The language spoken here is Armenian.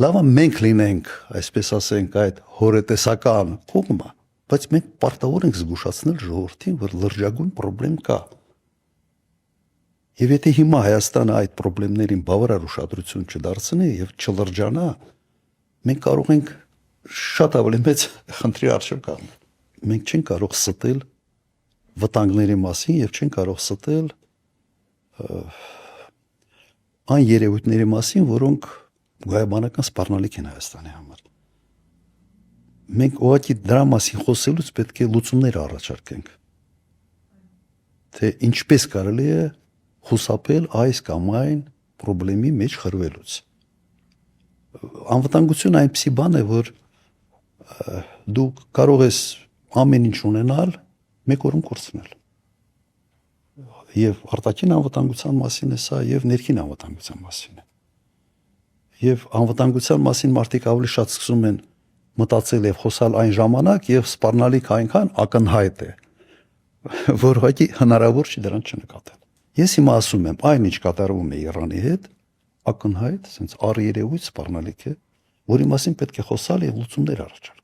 լավա մենք լինենք, այսպես ասենք, այդ հորետեսական կողմը, բայց մենք պարտավոր ենք զգուշացնել ժողովրդին, որ լրջագույն խնդրեմ կա։ Եվ եթե հիմա Հայաստանը այդ խնդիրներին բավարար ուշադրություն չդարձնի եւ չլրջանա, մենք կարող ենք շատ ավելի մեծ խնդրի առջև կանգնել։ Մենք չենք կարող ստել վտանգների մասին եւ չենք կարող ստել այն երևույթների մասին, որոնք գոյաբանական սպառնալիք են Հայաստանի համար։ Մենք ուղղակի դրա մասին խոսելուց պետք է լուծումներ առաջարկենք, թե ինչպես կարելի է խուսափել այս կամ այն խնդրի մեջ խրվելուց։ Անվտանգություն այնպիսի բան է, որ դու կարող ես ամեն ինչ ունենալ, մեկ օրում կորցնել։ Եվ արտաքին անվտանգության մասին է սա, եւ ներքին անվտանգության մասին է։ Եվ անվտանգության մասին մարդիկ ավելի շատ սկսում են մտածել եւ խոսալ այն ժամանակ, եւ սպառնալիք այնքան ակնհայտ է, որ ուղղակի հնարավոր չի դրան չնկատել։ Ես հիմա ասում եմ, այն ինչ կատարվում է Իրանի հետ, ակնհայտ, ասենց առերևույթ սպառնալիք է, որի մասին պետք է խոսալ եւ լուծումներ առաջարկել։